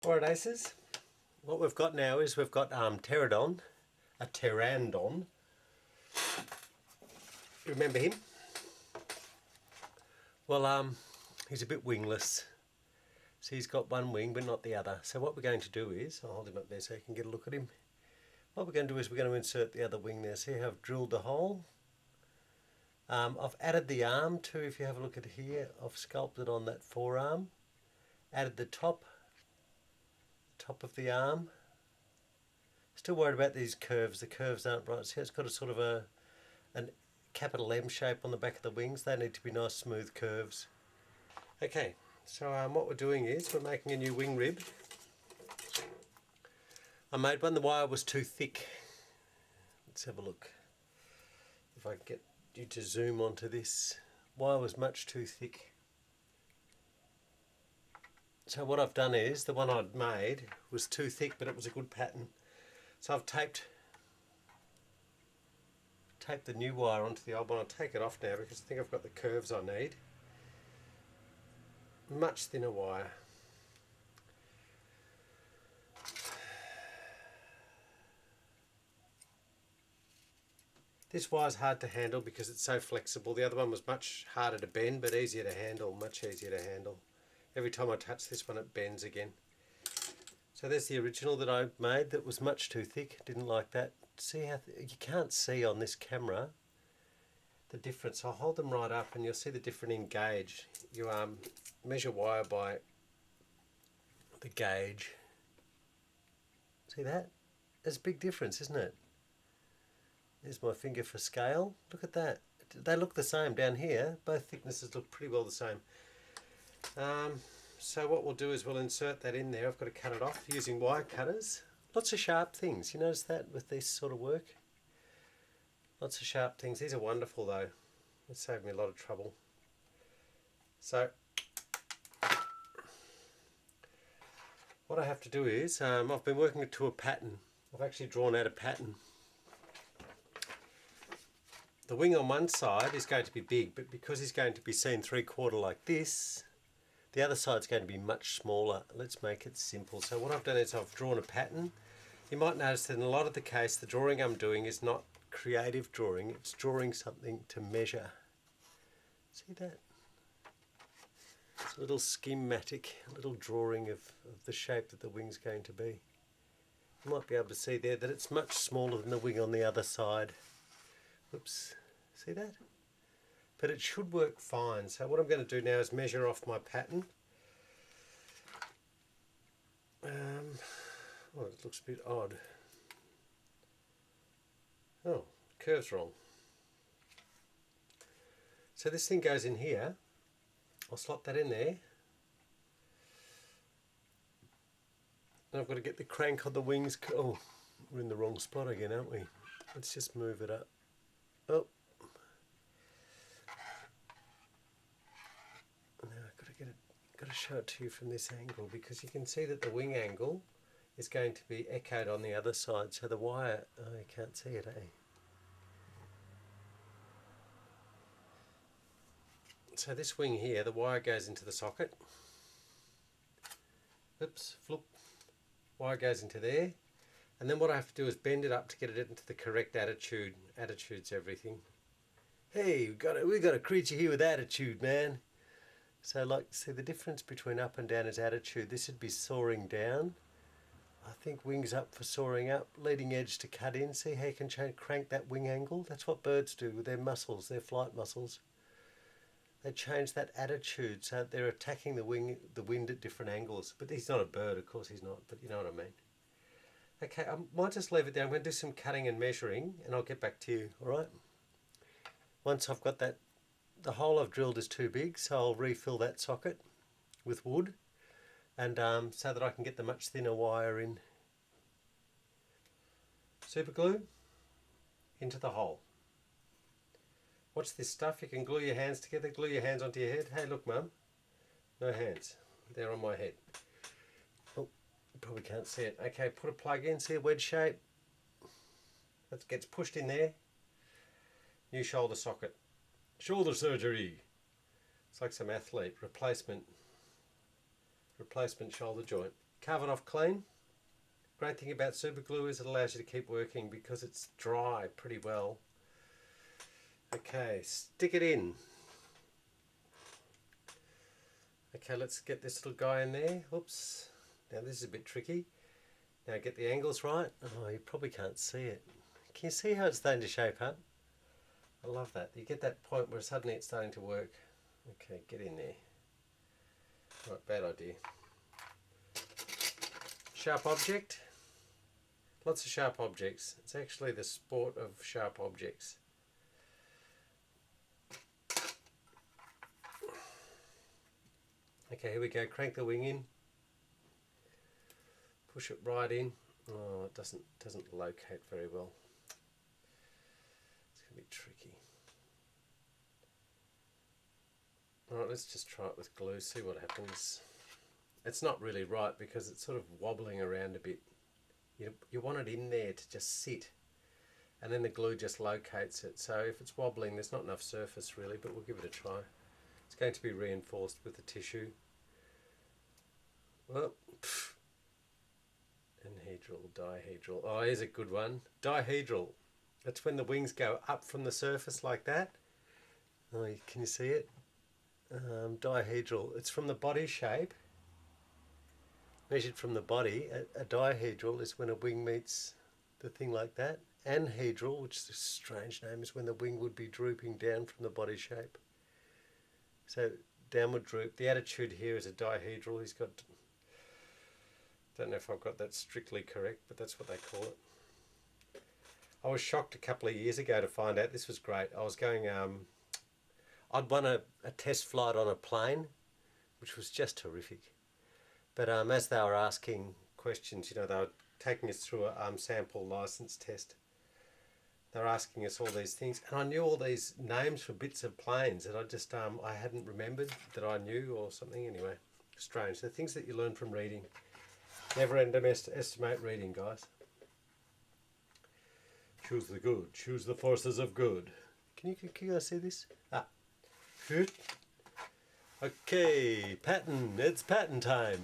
Alright aces, what we've got now is we've got pterodon, a pterandon. Remember him? Well, he's a bit wingless. So he's got one wing but not the other. So what we're going to do is, I'll hold him up there so you can get a look at him. What we're going to do is we're going to insert the other wing there. See how I've drilled the hole? I've added the arm too, if you have a look at here. I've sculpted on that forearm. Added the top of the arm. Still worried about these curves. The curves aren't right. See, it's got a sort of a capital M shape on the back of the wings. They need to be nice smooth curves. Okay, so what we're doing is we're making a new wing rib. I made one, the wire was too thick. Let's have a look. If I can get you to zoom onto this. Wire was much too thick. So what I've done is, the one I'd made was too thick, but it was a good pattern. So I've taped the new wire onto the old one. I'll take it off now because I think I've got the curves I need. Much thinner wire. This wire's hard to handle because it's so flexible. The other one was much harder to bend but easier to handle, much easier to handle. Every time I touch this one it bends again. So there's the original that I made that was much too thick, didn't like that. See how you can't see on this camera the difference. I'll hold them right up and you'll see the difference in gauge. You measure wire by the gauge. See that? There's a big difference, isn't it? There's my finger for scale. Look at that. They look the same down here. Both thicknesses look pretty well the same. So what we'll do is we'll insert that in there. I've got to cut it off using wire cutters. Lots of sharp things. You notice that with this sort of work? Lots of sharp things. These are wonderful though. It saved me a lot of trouble. So what I have to do is, I've been working to a pattern. I've actually drawn out a pattern. The wing on one side is going to be big, but because he's going to be seen 3/4 like this, the other side's going to be much smaller. Let's make it simple. So what I've done is I've drawn a pattern. You might notice that in a lot of the case, the drawing I'm doing is not creative drawing, it's drawing something to measure. See that? It's a little schematic, a little drawing of the shape that the wing's going to be. You might be able to see there that it's much smaller than the wing on the other side. Oops, see that? But it should work fine. So what I'm going to do now is measure off my pattern. Oh, it looks a bit odd. Oh, curve's wrong. So this thing goes in here. I'll slot that in there. And I've got to get the crank on the wings. Oh, we're in the wrong spot again, aren't we? Let's just move it up. Oh. Now I've got to get it. Got to show it to you from this angle because you can see that the wing angle is going to be echoed on the other side. So the wire, oh, you can't see it, eh? So this wing here, the wire goes into the socket. Oops, flip. Wire goes into there. And then what I have to do is bend it up to get it into the correct attitude. Attitude's everything. Hey, we've got a creature here with attitude, man. So like, see the difference between up and down is attitude. This would be soaring down. I think wings up for soaring up. Leading edge to cut in. See how you can crank that wing angle? That's what birds do with their muscles, their flight muscles. They change that attitude so they're attacking the wind at different angles. But he's not a bird, of course he's not, but you know what I mean. Okay, I might just leave it there. I'm going to do some cutting and measuring and I'll get back to you, alright? Once I've got that, the hole I've drilled is too big, so I'll refill that socket with wood and so that I can get the much thinner wire in. Super glue into the hole. Watch this stuff, you can glue your hands together, glue your hands onto your head. Hey look mum, no hands, they're on my head. Oh, you probably can't see it. Okay, put a plug in, see a wedge shape? That gets pushed in there. New shoulder socket. Shoulder surgery. It's like some athlete, replacement shoulder joint. carve it off clean. Great thing about super glue is it allows you to keep working because it's dry pretty well. Okay, stick it in. Okay, let's get this little guy in there. Oops. Now this is a bit tricky. Now get the angles right. Oh, you probably can't see it. Can you see how it's starting to shape up? I love that. You get that point where suddenly it's starting to work. Okay, get in there. Right, bad idea. Sharp object. Lots of sharp objects. It's actually the sport of sharp objects. Okay, here we go. Crank the wing in. Push it right in. Oh, it doesn't locate very well. It's going to be tricky. Alright, let's just try it with glue, see what happens. It's not really right because it's sort of wobbling around a bit. You want it in there to just sit, and then the glue just locates it. So if it's wobbling, there's not enough surface really, but we'll give it a try. It's going to be reinforced with the tissue. Well, anhedral, dihedral. Oh, here's a good one. Dihedral. That's when the wings go up from the surface like that. Oh, can you see it? Dihedral. It's from the body shape. Measured from the body. A dihedral is when a wing meets the thing like that. Anhedral, which is a strange name, is when the wing would be drooping down from the body shape. So downward droop. The attitude here is a dihedral. He's got, don't know if I've got that strictly correct, but that's what they call it. I was shocked a couple of years ago to find out this was great. I was going, I'd won a test flight on a plane, which was just terrific. But as they were asking questions, you know, they were taking us through a sample license test. They were asking us all these things, and I knew all these names for bits of planes that I just I hadn't remembered that I knew or something. Anyway, strange. The things that you learn from reading. Never underestimate reading, guys. Choose the good. Choose the forces of good. Can you guys see this? Ah. Okay, pattern. It's pattern time.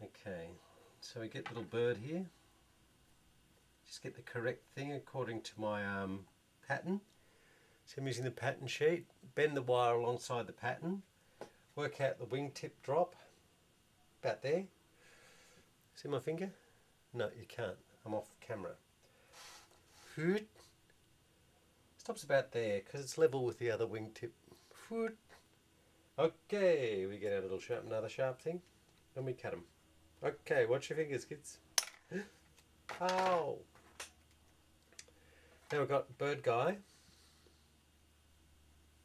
Okay, so we get little bird here. Just get the correct thing according to my pattern. So I'm using the pattern sheet. Bend the wire alongside the pattern. Work out the wingtip drop. About there. See my finger? No, you can't. I'm off camera. Stops about there because it's level with the other wingtip. Okay, we get our little sharp, another sharp thing, and we cut them. Okay, watch your fingers, kids. Ow! Now we've got bird guy.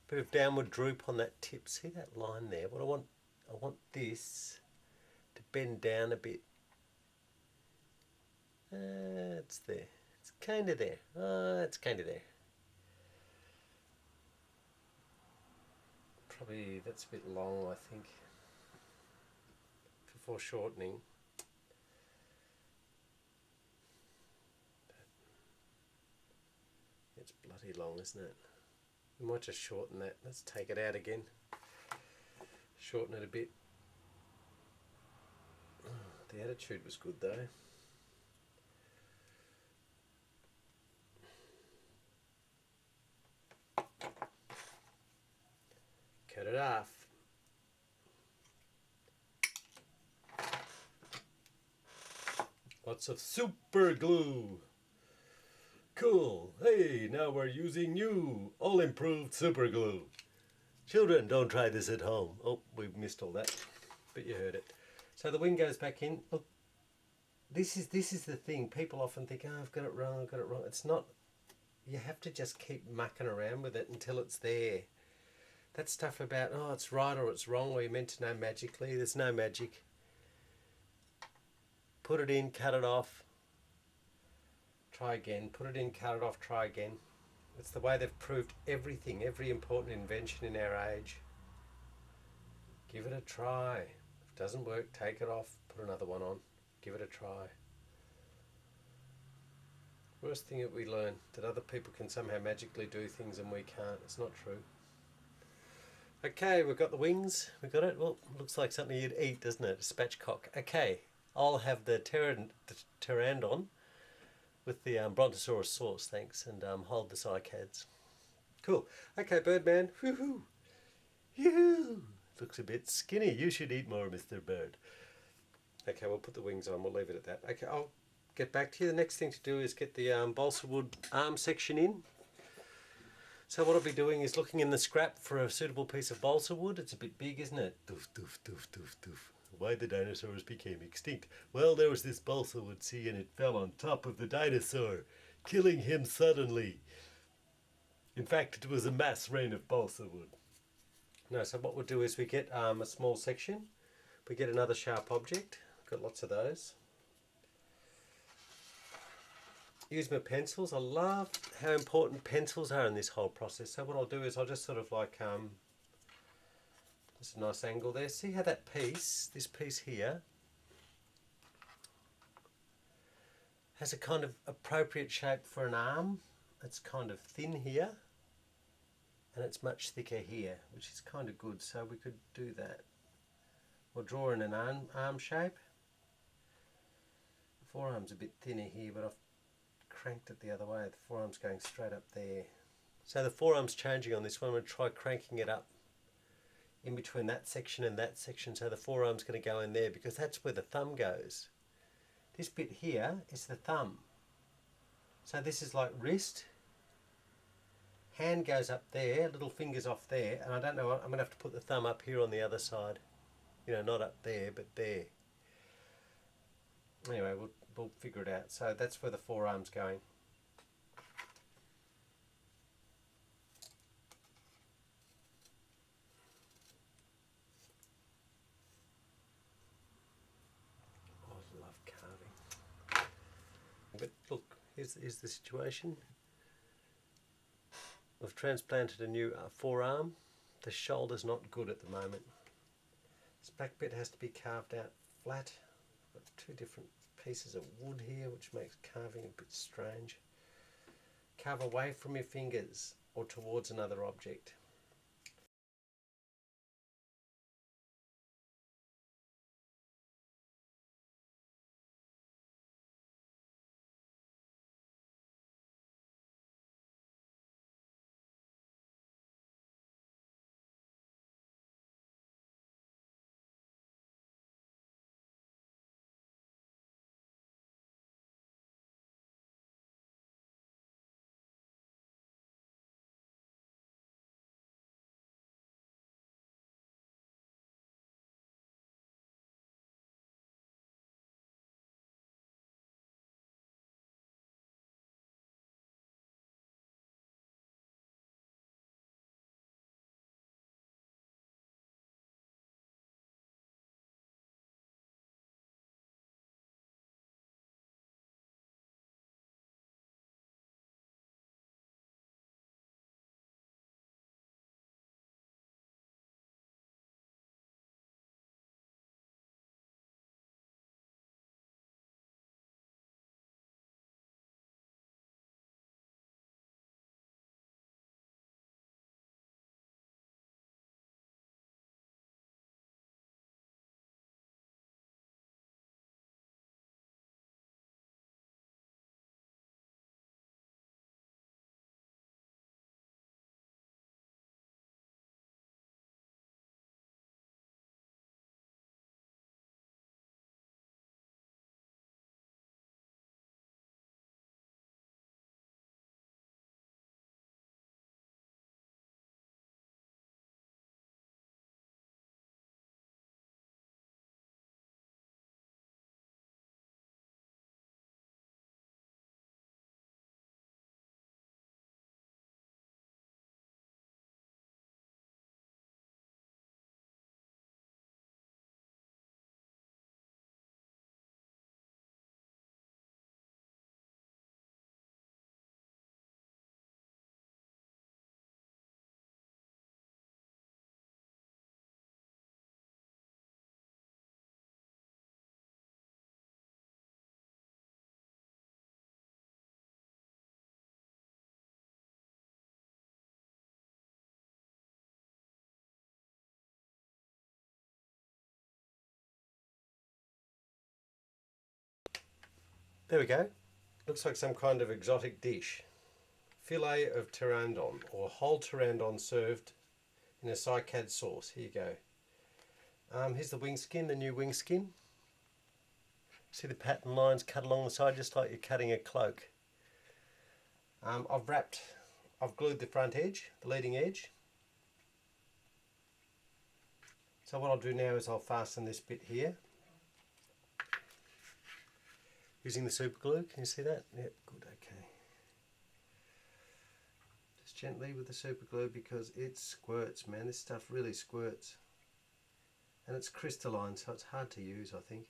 Bit of downward droop on that tip. See that line there? What I want this to bend down a bit. It's there. It's kind of there. It's kind of there. Probably that's a bit long, I think, for foreshortening. It's bloody long, isn't it? We might just shorten that. Let's take it out again. Shorten it a bit. The attitude was good though. Cut it off. Lots of super glue. Cool. Hey, now we're using new, all improved super glue. Children, don't try this at home. Oh, we've missed all that, but you heard it. So the wing goes back in. Look, this is the thing. People often think, oh, I've got it wrong, I've got it wrong. It's not. You have to just keep mucking around with it until it's there. That stuff about, oh, it's right or it's wrong, or you're meant to know magically. There's no magic. Put it in, cut it off. Try again. Put it in, cut it off, try again. It's the way they've proved everything, every important invention in our age. Give it a try. If it doesn't work, take it off, put another one on. Give it a try. Worst thing that we learn, that other people can somehow magically do things and we can't. It's not true. Okay, we've got the wings. We got it. Well, looks like something you'd eat, doesn't it? A spatchcock. Okay, I'll have the pterandon with the brontosaurus sauce, thanks, and hold the cycads. Cool. Okay, Birdman. Woohoo! Yoo-hoo! Looks a bit skinny. You should eat more, Mr. Bird. Okay, we'll put the wings on. We'll leave it at that. Okay, I'll get back to you. The next thing to do is get the balsa wood arm section in. So what I'll be doing is looking in the scrap for a suitable piece of balsa wood. It's a bit big, isn't it? Doof, doof, doof, doof, doof. Why the dinosaurs became extinct? Well, there was this balsa wood, see, and it fell on top of the dinosaur, killing him suddenly. In fact, it was a mass rain of balsa wood. No, so what we'll do is we get a small section. We get another sharp object. Got lots of those. Use my pencils. I love how important pencils are in this whole process. So what I'll do is I'll just sort of like, just a nice angle there. See how that piece, this piece here, has a kind of appropriate shape for an arm. It's kind of thin here, and it's much thicker here, which is kind of good. So we could do that. We'll draw in an arm shape. The forearm's a bit thinner here, but I've cranked it the other way. The forearm's going straight up there. So the forearm's changing on this one. I'm going to try cranking it up in between that section and that section. So the forearm's going to go in there because that's where the thumb goes. This bit here is the thumb. So this is like wrist. Hand goes up there, little fingers off there, and I don't know, I'm going to have to put the thumb up here on the other side. You know, not up there, but there. Anyway, we'll figure it out. So that's where the forearm's going. Oh, I love carving. But look, here's the situation. We've transplanted a new forearm. The shoulder's not good at the moment. This back bit has to be carved out flat. I've got two different pieces of wood here, which makes carving a bit strange. Carve away from your fingers or towards another object. There we go. Looks like some kind of exotic dish. Filet of pteranodon, or whole pteranodon served in a cycad sauce. Here you go. Here's the wing skin, the new wing skin. See the pattern lines cut along the side, just like you're cutting a cloak. I've glued the front edge, the leading edge. So what I'll do now is I'll fasten this bit here using the super glue. Can you see that? Yep, good, okay. Just gently with the super glue because it squirts, man. This stuff really squirts. And it's crystalline, so it's hard to use, I think.